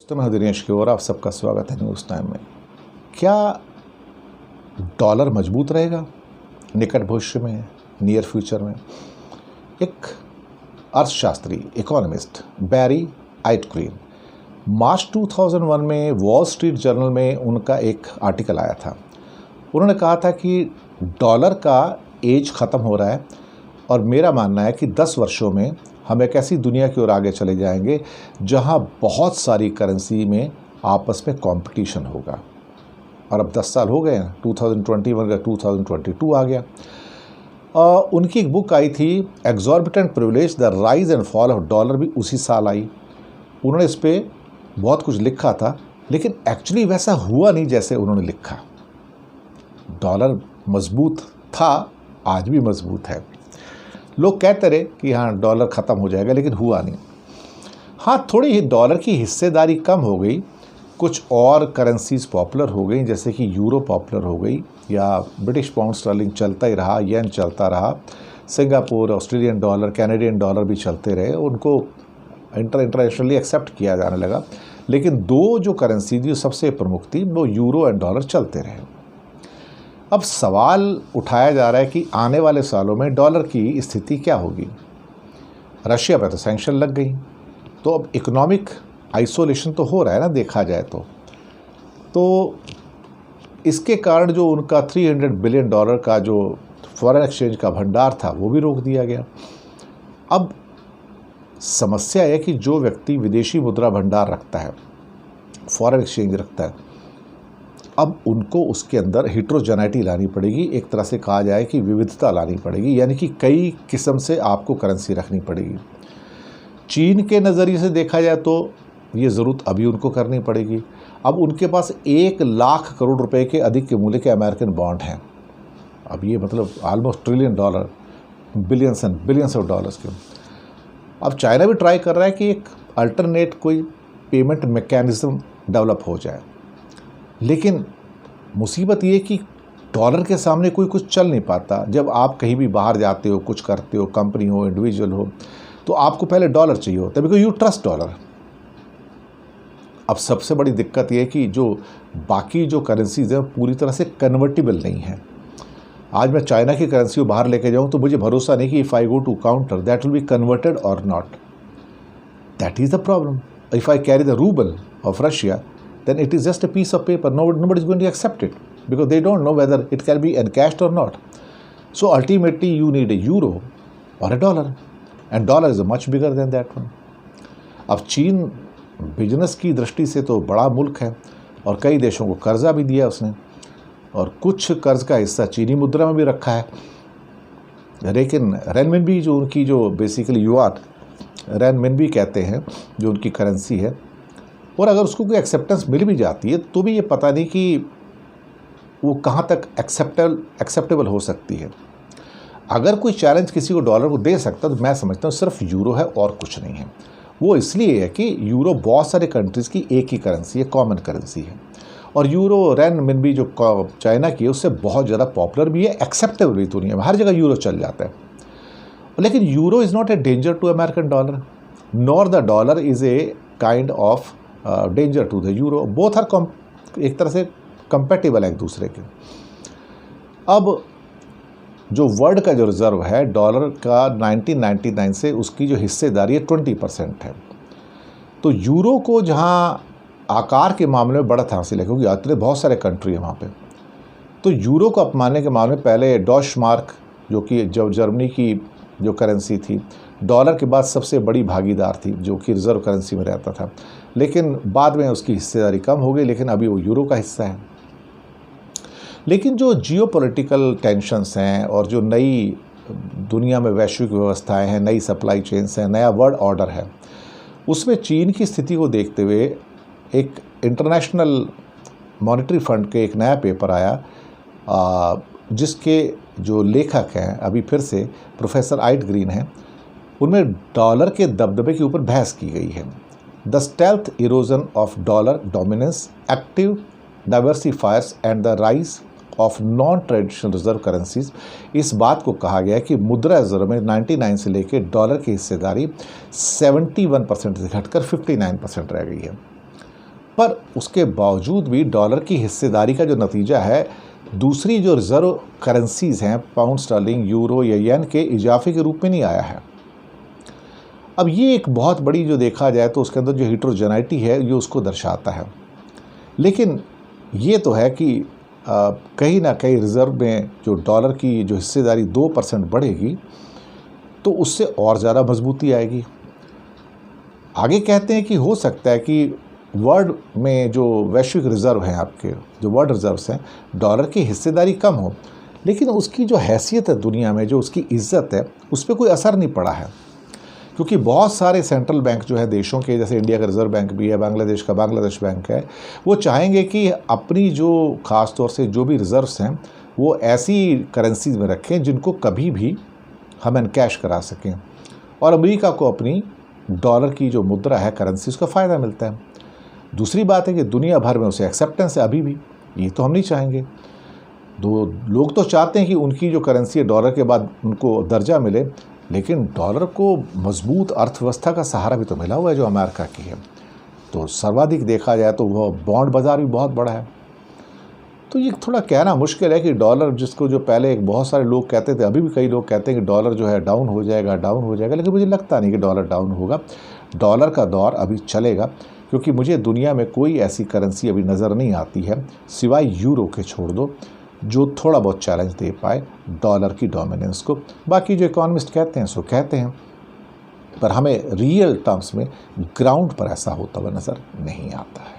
तो मैं दिनेश की ओर आप सबका स्वागत है न्यूज़ टाइम में। क्या डॉलर मजबूत रहेगा निकट भविष्य में, नियर फ्यूचर में? एक अर्थशास्त्री इकोनॉमिस्ट बैरी आइटग्रीन मार्च 2001 में वॉल स्ट्रीट जर्नल में उनका एक आर्टिकल आया था। उन्होंने कहा था कि डॉलर का एज ख़त्म हो रहा है और मेरा मानना है कि 10 वर्षों में हम एक ऐसी दुनिया की ओर आगे चले जाएंगे जहां बहुत सारी करेंसी में आपस में कंपटीशन होगा। और अब 10 साल हो गए हैं, 2021 का 2022 आ गया। उनकी एक बुक आई थी exorbitant privilege the rise and fall of dollar, भी उसी साल आई। उन्होंने इस पर बहुत कुछ लिखा था, लेकिन एक्चुअली वैसा हुआ नहीं जैसे उन्होंने लिखा। डॉलर मजबूत था, आज भी मजबूत है। लोग कहते रहे कि हाँ डॉलर ख़त्म हो जाएगा, लेकिन हुआ नहीं। हाँ, थोड़ी ही डॉलर की हिस्सेदारी कम हो गई, कुछ और करेंसीज पॉपुलर हो गई, जैसे कि यूरो पॉपुलर हो गई, या ब्रिटिश पाउंड स्टर्लिंग चलता ही रहा, येन चलता रहा, Singapore, Australian dollar, Canadian dollar भी चलते रहे, उनको इंटरनेशनली एक्सेप्ट किया जाने लगा। लेकिन दो जो करेंसी थी सबसे प्रमुख थी, वो यूरो एंड डॉलर चलते रहे। अब सवाल उठाया जा रहा है कि आने वाले सालों में डॉलर की स्थिति क्या होगी। रशिया पर तो सैंक्शन लग गई, तो अब इकोनॉमिक आइसोलेशन तो हो रहा है ना, देखा जाए तो इसके कारण जो उनका $300 बिलियन का जो फॉरेन एक्सचेंज का भंडार था वो भी रोक दिया गया। अब समस्या है कि जो व्यक्ति विदेशी मुद्रा भंडार रखता है, फॉरेन एक्सचेंज रखता है, अब उनको उसके अंदर हिट्रोजेनिटी लानी पड़ेगी। एक तरह से कहा जाए कि विविधता लानी पड़ेगी, यानी कि कई किस्म से आपको करेंसी रखनी पड़ेगी। चीन के नज़रिए से देखा जाए तो ये ज़रूरत अभी उनको करनी पड़ेगी। अब उनके पास 1 लाख करोड़ रुपए के अधिक के मूल्य के अमेरिकन बॉन्ड हैं। अब ये मतलब almost $1 trillion, billions and billions of dollars के। अब चाइना भी ट्राई कर रहा है कि एक अल्टरनेट कोई पेमेंट मैकेनिज़्म डेवलप हो जाए, लेकिन मुसीबत ये कि डॉलर के सामने कोई कुछ चल नहीं पाता। जब आप कहीं भी बाहर जाते हो, कुछ करते हो, कंपनी हो, इंडिविजुअल हो, तो आपको पहले डॉलर चाहिए होता है, बिकॉज यू ट्रस्ट डॉलर। अब सबसे बड़ी दिक्कत ये है कि जो बाकी जो करेंसीज हैं पूरी तरह से कन्वर्टिबल नहीं है। आज मैं चाइना की करेंसी को बाहर लेके जाऊँ तो मुझे भरोसा नहीं कि if I go to counter that will be converted और not. That is the problem. If I carry the rouble of Russia, then it is just a piece of paper. Nobody is going to accept it because they don't know whether it can be encashed or not. So ultimately you need a euro or a dollar, and dollar is much bigger than that one. अब चीन business की दृष्टि से तो बड़ा मुल्क है और कई देशों को कर्जा भी दिया उसने, और कुछ कर्ज का हिस्सा चीनी मुद्रा में भी रखा है। लेकिन रेनमिनबी जो उनकी जो बेसिकली युआन रेनमिनबी कहते हैं, जो उनकी करेंसी है, और अगर उसको कोई एक्सेप्टेंस मिल भी जाती है तो भी ये पता नहीं कि वो कहाँ तक एक्सेप्टेबल हो सकती है। अगर कोई चैलेंज किसी को डॉलर को दे सकता तो मैं समझता हूँ सिर्फ यूरो है और कुछ नहीं है। वो इसलिए है कि यूरो बहुत सारे कंट्रीज़ की एक ही करेंसी है, कॉमन करेंसी है, और यूरो रेनमिनबी जो चाइना की है उससे बहुत ज़्यादा पॉपुलर भी है, एक्सेप्टेबल भी दुनिया में, हर जगह यूरो चल जाता है। लेकिन euro is not a danger to American dollar, nor the dollar is a kind of danger to the euro. Both are एक तरह से कंपेटिबल है एक दूसरे के। अब जो वर्ल्ड का जो रिज़र्व है डॉलर का 1999 से उसकी जो हिस्सेदारी है 20% है। तो यूरो को जहाँ आकार के मामले में बढ़त हासिल है, क्योंकि इतने बहुत सारे कंट्री है वहाँ पे, तो यूरो को अपनाने के मामले में पहले डॉश मार्क, जो कि जब जर्मनी की जो करेंसी थी, डॉलर के बाद सबसे बड़ी भागीदार थी, जो कि रिज़र्व करेंसी में रहता था, लेकिन बाद में उसकी हिस्सेदारी कम हो गई, लेकिन अभी वो यूरो का हिस्सा है। लेकिन जो जियोपॉलिटिकल टेंशन्स हैं और जो नई दुनिया में वैश्विक व्यवस्थाएं हैं, नई सप्लाई चेन्स हैं, नया वर्ल्ड ऑर्डर है, उसमें चीन की स्थिति को देखते हुए एक इंटरनेशनल मॉनेटरी फंड के एक नया पेपर आया, जिसके जो लेखक हैं अभी फिर से प्रोफेसर आइटग्रीन हैं, उनमें डॉलर के दबदबे के ऊपर बहस की गई है। The stealth erosion of dollar dominance, active diversifiers and the rise of non traditional reserve currencies. इस बात को कहा गया है कि मुद्रा रिजर्व में 99 से लेकर डॉलर की हिस्सेदारी 71% से घटकर 59% रह गई है। पर उसके बावजूद भी डॉलर की हिस्सेदारी का जो नतीजा है दूसरी जो रिज़र्व करेंसीज़ हैं पाउंड स्टर्लिंग, यूरो या येन के इजाफे के रूप में नहीं आया है। अब ये एक बहुत बड़ी जो देखा जाए तो उसके अंदर जो हिट्रोजेनाइटी है ये उसको दर्शाता है। लेकिन ये तो है कि कहीं ना कहीं रिज़र्व में जो डॉलर की जो हिस्सेदारी 2% बढ़ेगी तो उससे और ज़्यादा मजबूती आएगी। आगे कहते हैं कि हो सकता है कि वर्ल्ड में जो वैश्विक रिज़र्व हैं, आपके जो वर्ल्ड रिज़र्व्स हैं, डॉलर की हिस्सेदारी कम हो, लेकिन उसकी जो हैसियत है दुनिया में, जो उसकी इज़्ज़त है, उस पर कोई असर नहीं पड़ा है। क्योंकि बहुत सारे सेंट्रल बैंक जो है देशों के, जैसे इंडिया का रिज़र्व बैंक भी है, बांग्लादेश का बांग्लादेश बैंक है, वो चाहेंगे कि अपनी जो ख़ास तौर से जो भी रिज़र्व्स हैं वो ऐसी करेंसीज में रखें जिनको कभी भी हम एनकैश करा सकें, और अमेरिका को अपनी डॉलर की जो मुद्रा है, करेंसी, उसका फ़ायदा मिलता है। दूसरी बात है कि दुनिया भर में उसे एक्सेप्टेंस है अभी भी, ये तो हम नहीं चाहेंगे। लोग तो चाहते हैं कि उनकी जो करेंसी है डॉलर के बाद उनको दर्जा मिले, लेकिन डॉलर को मजबूत अर्थव्यवस्था का सहारा भी तो मिला हुआ है जो अमेरिका की है। तो सर्वाधिक देखा जाए तो वह बॉन्ड बाज़ार भी बहुत बड़ा है। तो ये थोड़ा कहना मुश्किल है कि डॉलर, जिसको जो पहले बहुत सारे लोग कहते थे, अभी भी कई लोग कहते हैं कि डॉलर जो है डाउन हो जाएगा, लेकिन मुझे लगता नहीं कि डॉलर डाउन होगा। डॉलर का दौर अभी चलेगा, क्योंकि मुझे दुनिया में कोई ऐसी करेंसी अभी नज़र नहीं आती है सिवाय यूरो के, छोड़ दो, जो थोड़ा बहुत चैलेंज दे पाए डॉलर की डोमिनेंस को। बाकी जो इकोनॉमिस्ट कहते हैं सो कहते हैं, पर हमें रियल टर्म्स में ग्राउंड पर ऐसा होता हुआ नज़र नहीं आता है।